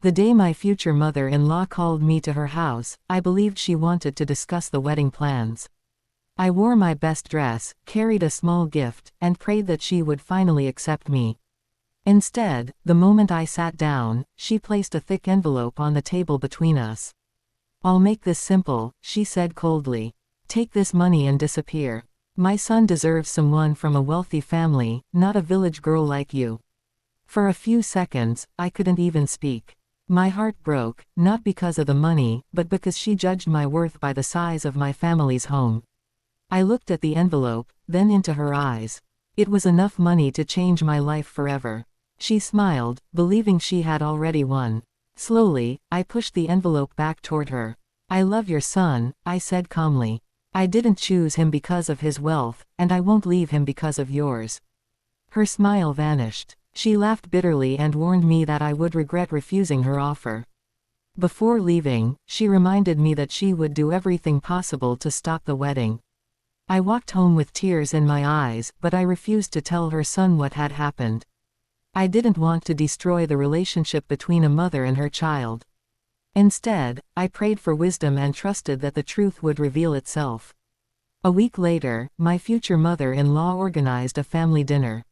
The day my future mother-in-law called me to her house, I believed she wanted to discuss the wedding plans. I wore my best dress, carried a small gift, and prayed that she would finally accept me. Instead, the moment I sat down, she placed a thick envelope on the table between us. "I'll make this simple," she said coldly. "Take this money and disappear. My son deserves someone from a wealthy family, not a village girl like you." For a few seconds, I couldn't even speak. My heart broke, not because of the money, but because she judged my worth by the size of my family's home. I looked at the envelope, then into her eyes. It was enough money to change my life forever. She smiled, believing she had already won. Slowly, I pushed the envelope back toward her. "I love your son," I said calmly. "I didn't choose him because of his wealth, and I won't leave him because of yours." Her smile vanished. She laughed bitterly and warned me that I would regret refusing her offer. Before leaving, she reminded me that she would do everything possible to stop the wedding. I walked home with tears in my eyes, but I refused to tell her son what had happened. I didn't want to destroy the relationship between a mother and her child. Instead, I prayed for wisdom and trusted that the truth would reveal itself. A week later, my future mother-in-law organized a family dinner.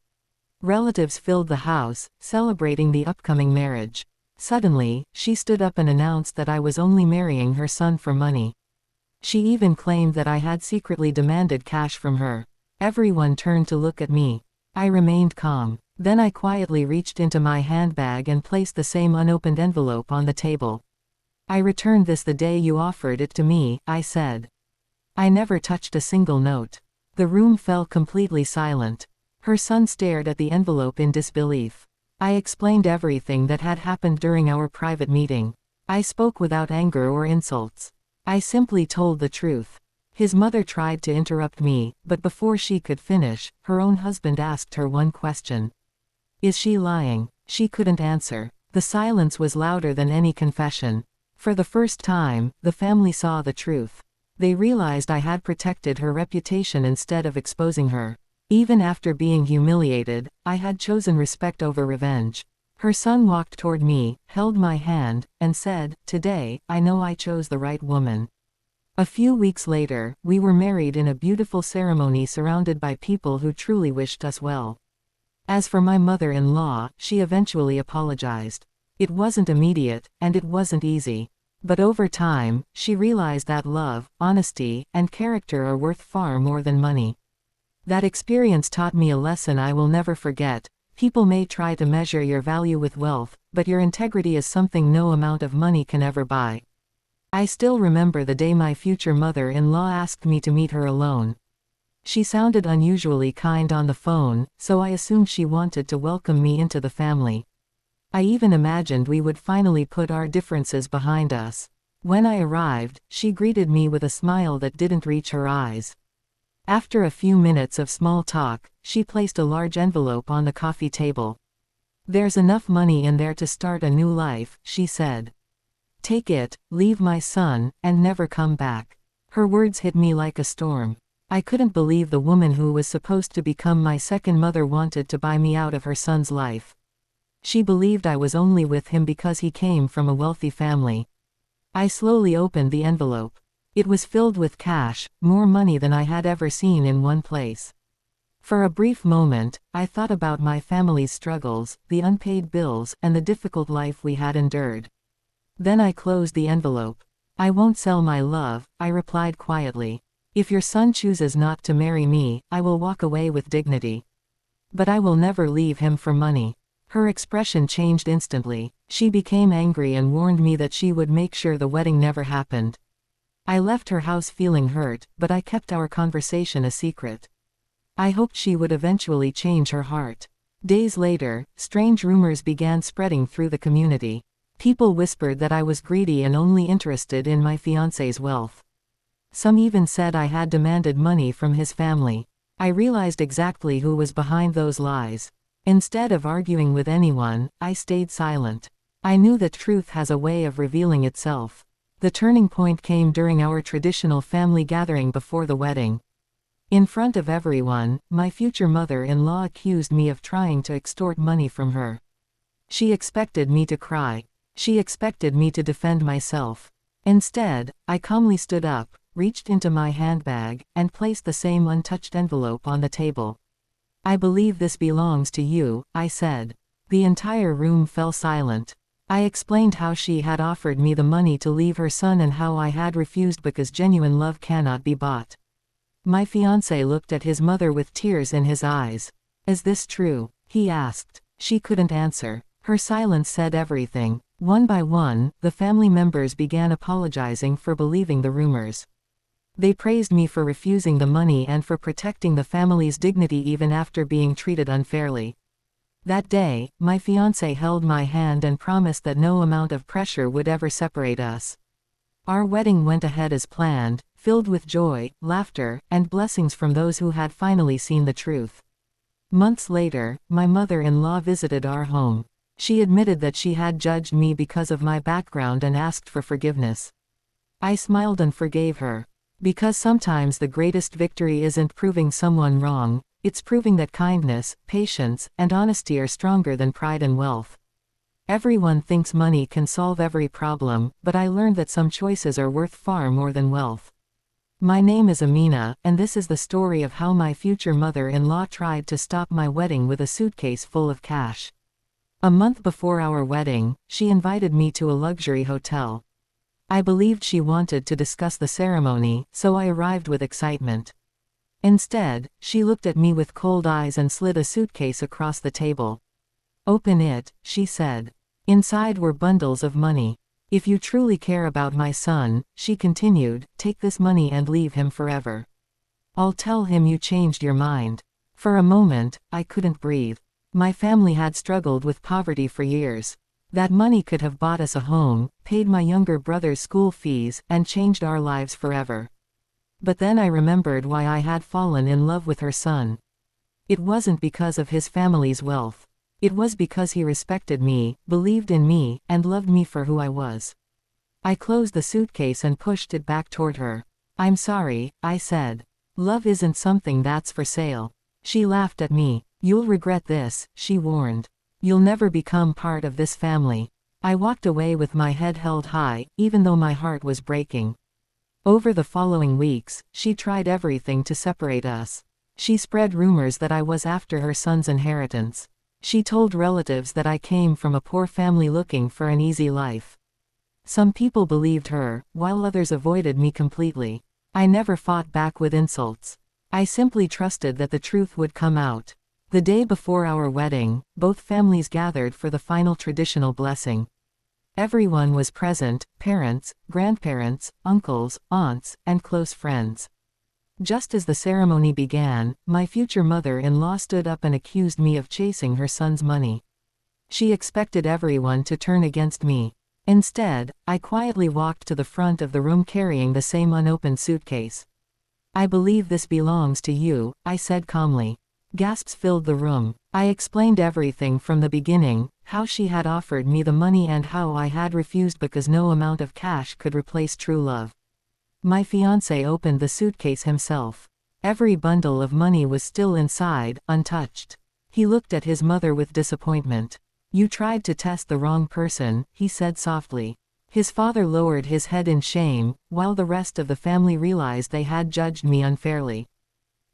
Relatives filled the house, celebrating the upcoming marriage. Suddenly, she stood up and announced that I was only marrying her son for money. She even claimed that I had secretly demanded cash from her. Everyone turned to look at me. I remained calm. Then I quietly reached into my handbag and placed the same unopened envelope on the table. "I returned this the day you offered it to me," I said. I never touched a single note. The room fell completely silent. Her son stared at the envelope in disbelief. I explained everything that had happened during our private meeting. I spoke without anger or insults. I simply told the truth. His mother tried to interrupt me, but before she could finish, her own husband asked her one question. "Is she lying?" She couldn't answer. The silence was louder than any confession. For the first time, the family saw the truth. They realized I had protected her reputation instead of exposing her. Even after being humiliated, I had chosen respect over revenge. Her son walked toward me, held my hand, and said, "Today, I know I chose the right woman." A few weeks later, we were married in a beautiful ceremony surrounded by people who truly wished us well. As for my mother-in-law, she eventually apologized. It wasn't immediate, and it wasn't easy. But over time, she realized that love, honesty, and character are worth far more than money. That experience taught me a lesson I will never forget. People may try to measure your value with wealth, but your integrity is something no amount of money can ever buy. I still remember the day my future mother-in-law asked me to meet her alone. She sounded unusually kind on the phone, so I assumed she wanted to welcome me into the family. I even imagined we would finally put our differences behind us. When I arrived, she greeted me with a smile that didn't reach her eyes. After a few minutes of small talk, she placed a large envelope on the coffee table. "There's enough money in there to start a new life," she said. "Take it, leave my son, and never come back." Her words hit me like a storm. I couldn't believe the woman who was supposed to become my second mother wanted to buy me out of her son's life. She believed I was only with him because he came from a wealthy family. I slowly opened the envelope. It was filled with cash, more money than I had ever seen in one place. For a brief moment, I thought about my family's struggles, the unpaid bills, and the difficult life we had endured. Then I closed the envelope. "I won't sell my love," I replied quietly. "If your son chooses not to marry me, I will walk away with dignity. But I will never leave him for money." Her expression changed instantly. She became angry and warned me that she would make sure the wedding never happened. I left her house feeling hurt, but I kept our conversation a secret. I hoped she would eventually change her heart. Days later, strange rumors began spreading through the community. People whispered that I was greedy and only interested in my fiancé's wealth. Some even said I had demanded money from his family. I realized exactly who was behind those lies. Instead of arguing with anyone, I stayed silent. I knew that truth has a way of revealing itself. The turning point came during our traditional family gathering before the wedding. In front of everyone, my future mother-in-law accused me of trying to extort money from her. She expected me to cry. She expected me to defend myself. Instead, I calmly stood up, reached into my handbag, and placed the same untouched envelope on the table. "I believe this belongs to you," I said. The entire room fell silent. I explained how she had offered me the money to leave her son and how I had refused because genuine love cannot be bought. My fiancé looked at his mother with tears in his eyes. "Is this true?" he asked. She couldn't answer. Her silence said everything. One by one, the family members began apologizing for believing the rumors. They praised me for refusing the money and for protecting the family's dignity even after being treated unfairly. That day, my fiancé held my hand and promised that no amount of pressure would ever separate us. Our wedding went ahead as planned, filled with joy, laughter, and blessings from those who had finally seen the truth. Months later, my mother-in-law visited our home. She admitted that she had judged me because of my background and asked for forgiveness. I smiled and forgave her. Because sometimes the greatest victory isn't proving someone wrong, it's proving that kindness, patience, and honesty are stronger than pride and wealth. Everyone thinks money can solve every problem, but I learned that some choices are worth far more than wealth. My name is Amina, and this is the story of how my future mother-in-law tried to stop my wedding with a suitcase full of cash. A month before our wedding, she invited me to a luxury hotel. I believed she wanted to discuss the ceremony, so I arrived with excitement. Instead, she looked at me with cold eyes and slid a suitcase across the table. "Open it," she said. Inside were bundles of money. "If you truly care about my son," she continued, "take this money and leave him forever. I'll tell him you changed your mind." For a moment, I couldn't breathe. My family had struggled with poverty for years. That money could have bought us a home, paid my younger brother's school fees, and changed our lives forever. But then I remembered why I had fallen in love with her son. It wasn't because of his family's wealth. It was because he respected me, believed in me, and loved me for who I was. I closed the suitcase and pushed it back toward her. "I'm sorry," I said. "Love isn't something that's for sale." She laughed at me. "You'll regret this," she warned. "You'll never become part of this family." I walked away with my head held high, even though my heart was breaking. Over the following weeks, she tried everything to separate us. She spread rumors that I was after her son's inheritance. She told relatives that I came from a poor family looking for an easy life. Some people believed her, while others avoided me completely. I never fought back with insults. I simply trusted that the truth would come out. The day before our wedding, both families gathered for the final traditional blessing. Everyone was present: parents, grandparents, uncles, aunts, and close friends. Just as the ceremony began, my future mother-in-law stood up and accused me of chasing her son's money. She expected everyone to turn against me. Instead, I quietly walked to the front of the room carrying the same unopened suitcase. "I believe this belongs to you," I said calmly. Gasps filled the room. I explained everything from the beginning: how she had offered me the money and how I had refused because no amount of cash could replace true love. My fiancé opened the suitcase himself. Every bundle of money was still inside, untouched. He looked at his mother with disappointment. "You tried to test the wrong person," he said softly. His father lowered his head in shame, while the rest of the family realized they had judged me unfairly.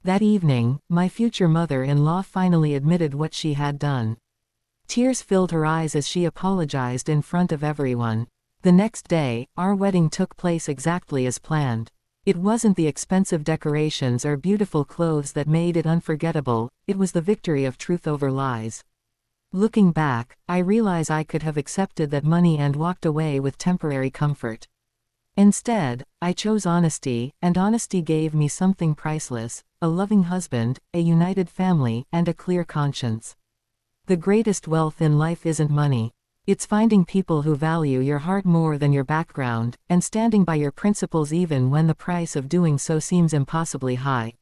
That evening, my future mother-in-law finally admitted what she had done. Tears filled her eyes as she apologized in front of everyone. The next day, our wedding took place exactly as planned. It wasn't the expensive decorations or beautiful clothes that made it unforgettable, it was the victory of truth over lies. Looking back, I realize I could have accepted that money and walked away with temporary comfort. Instead, I chose honesty, and honesty gave me something priceless: a loving husband, a united family, and a clear conscience. The greatest wealth in life isn't money. It's finding people who value your heart more than your background, and standing by your principles even when the price of doing so seems impossibly high.